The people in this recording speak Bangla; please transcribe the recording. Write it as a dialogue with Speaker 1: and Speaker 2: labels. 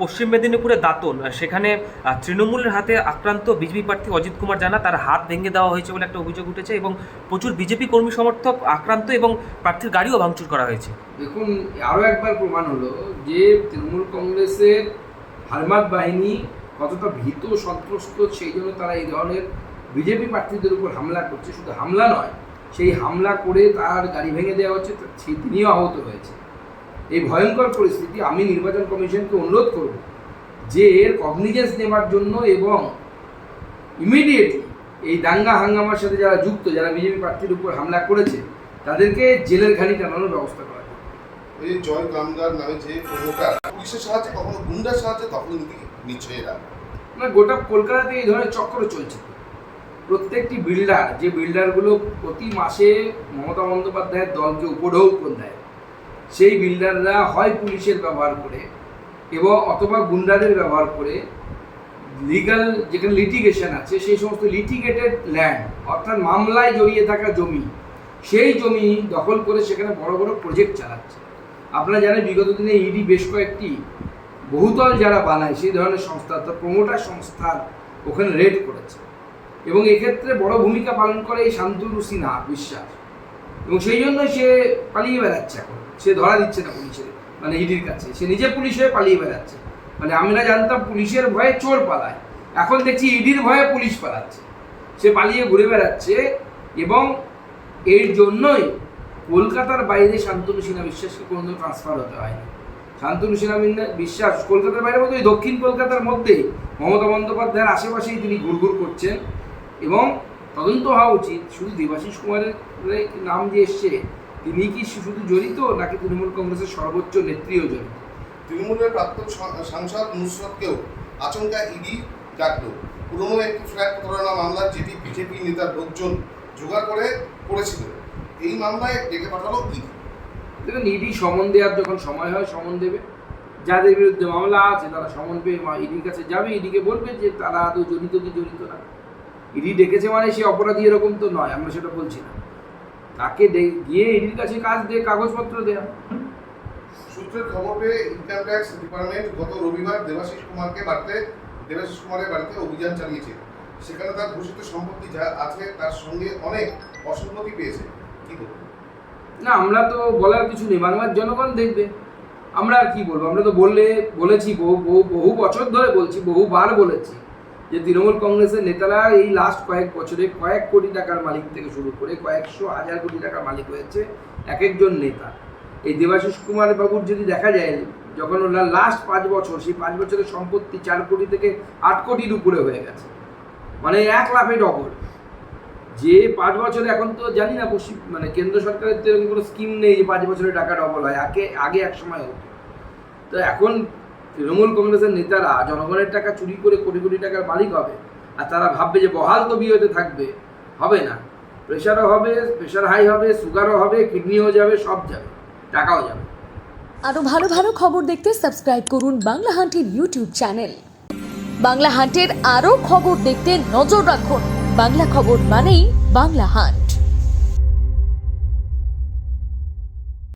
Speaker 1: পশ্চিম মেদিনীপুরের দাঁতন সেখানে তৃণমূলের হাতে আক্রান্ত বিজেপি প্রার্থী অজিত কুমার জানা তার হাত ভেঙে দেওয়া হয়েছে বলে একটা অভিযোগ উঠেছে এবং প্রচুর বিজেপি কর্মী সমর্থক আক্রান্ত এবং প্রার্থীর গাড়িও ভাঙচুর করা হয়েছে।
Speaker 2: দেখুন, আরও একবার প্রমাণ হলো যে তৃণমূল কংগ্রেসের হারমাত বাহিনী কতটা ভীত সন্ত্রস্ত, সেই জন্য তারা এই ধরনের বিজেপি প্রার্থীদের উপর হামলা করছে। শুধু হামলা নয়, সেই হামলা করে তার গাড়ি ভেঙে দেওয়া হচ্ছে, তিনিও আহত হয়েছে। এই ভয়ঙ্কর পরিস্থিতি আমি নির্বাচন কমিশনকে অনুরোধ করব যে এর কগনিজেন্স নেওয়ার জন্য এবং ইমিডিয়েটলি এই দাঙ্গা হাঙ্গামার সাথে যারা যুক্ত, যারা বিজেপি প্রার্থীর উপর হামলা করেছে, তাদেরকে জেলের ঘানি টানানোর ব্যবস্থা করা যায়।
Speaker 3: এই জয় কামদার নামে যে প্রমোটার পুলিশের সাহায্যে, কখনো গুন্ডার সাহায্যে দখল নিচ্ছে এরা।
Speaker 2: মানে গোটা কলকাতাতে এই ধরনের চক্র চলছে। প্রত্যেকটি বিল্ডার, যে বিল্ডারগুলো প্রতি মাসে মমতা বন্দ্যোপাধ্যায়ের দলকে উপঢৌকন দেয়, সেই বিল্ডাররা হয় পুলিশের ব্যবহার করে এবং অথবা গুন্ডাদের ব্যবহার করে লিগাল যেখানে লিটিগেশন আছে সেই সমস্ত লিটিগেটেড ল্যান্ড, অর্থাৎ মামলায় জড়িয়ে থাকা জমি, সেই জমি দখল করে সেখানে বড় বড় প্রজেক্ট চালাচ্ছে। আপনারা জানেন বিগত দিনে ইডি বেশ কয়েকটি বহুতল যারা বানায় সেই ধরনের সংস্থা, অর্থাৎ প্রমোটার সংস্থার ওখানে রেড করেছে এবং এক্ষেত্রে বড় ভূমিকা পালন করে এই শান্তনু সিনহা বিশ্বাস, এবং সেই জন্য সে পালিয়ে বেড়াচ্ছে। এখন সে ধরা দিচ্ছে না পুলিশের, মানে ইডির কাছে, সে নিজে পুলিশ হয়ে পালিয়ে বেড়াচ্ছে। মানে আমরা জানতাম পুলিশের ভয়ে চোর পালায়, এখন দেখছি ইডির ভয়ে পুলিশ পালাচ্ছে, সে পালিয়ে ঘুরে বেড়াচ্ছে। এবং এর জন্যই কলকাতার বাইরে শান্তনু সিনহা বিশ্বাসকে কোনো ট্রান্সফার হতে হয়নি। শান্তনু সিনহা বিশ্বাস কলকাতার বাইরে বলতে দক্ষিণ কলকাতার মধ্যেই মমতা বন্দ্যোপাধ্যায়ের আশেপাশেই তিনি ঘুরঘুর করছেন। এবং তদন্ত হওয়া উচিত, শুধু দেবাশিস কুমারের নাম যে এসছে, তিনি কি শুধু জড়িত নাকি তৃণমূল কংগ্রেসের সর্বোচ্চ নেত্রীও জড়িত?
Speaker 3: তৃণমূলের প্রাক্তন সাংসদ নুসরতকেও আচমকা ইডি ডাকলো। পুরনো একটি ফ্ল্যাট প্রতারণা মামলা, যেটি বিজেপি নেতার লোকজন জোগাড় করে করেছিলেন, এই মামলায় ডেকে পাঠালো ইডি।
Speaker 2: দেখুন, ইডি সমন দেওয়ার যখন সময় হয় সমন দেবে, যাদের বিরুদ্ধে মামলা আছে তারা সমন পেয়ে ইডির কাছে যাবে, ইডিকে বলবে যে তারা আদৌ জড়িত কি জড়িত না। ইডি ডেকেছে মানে সে অপরাধী এরকম তো নয়, আমরা সেটা বলছি না। তাকে গিয়ে ইডির কাছে কাজ দিয়ে কাগজপত্র দেওয়া।
Speaker 3: সূত্রের খবর পেয়ে ইনকাম ট্যাক্স ডিপার্টমেন্ট গত রবিবার দেবাশিস কুমারের বাড়িতে অভিযান চালিয়েছে। সেখানে তার ঘোষিত সম্পত্তি যা আছে তার সঙ্গে অনেক অসঙ্গতি পেয়েছে। কি বলবো?
Speaker 2: না, আমরা তো বলার কিছু নেই, বাংলার জনগণ দেখবে। আমরা আর কি বলবো? আমরা তো বলেছি বহু বছর ধরে বলছি, বহুবার বলেছি যে তৃণমূল কংগ্রেসের নেতারা এই লাস্ট কয়েক বছরে কয়েক কোটি টাকার মালিক থেকে শুরু করে কয়েকশো হাজার কোটি টাকার মালিক হয়েছে এক একজন নেতা। এই দেবাশিস কুমার বাবুর যদি দেখা যায়, যখন ওনার লাস্ট 5 বছর, সেই 5 বছরের সম্পত্তি 4 কোটি থেকে 8 কোটির উপরে হয়ে গেছে, মানে 1 লাফে ডবল। যে 5 বছরে, এখন তো জানি না মানে কেন্দ্র সরকারের তো এরকম কোনো স্কিম নেই যে 5 বছরে টাকা ডবল হয়, আগে এক সময় হতো। তো এখন তৃণমূল কংগ্রেসের নেতারা জনগণের টাকা চুরি করে কোটি কোটি টাকার মালিক হবে, আর তারা ভাববে যে বহাল তবিয়তে থাকবে। হবে না, প্রেশারও হবে, প্রেশার হাই হবে, সুগারও হবে, কিডনিও যাবে, সব যাবে, টাকাও যাবে।
Speaker 4: আরো ভালো ভালো খবর দেখতে সাবস্ক্রাইব করুন বাংলা হান্টের ইউটিউব চ্যানেল। বাংলা হান্টের আরো খবর দেখতে নজর রাখুন। বাংলা খবর মানেই বাংলা হান্ট।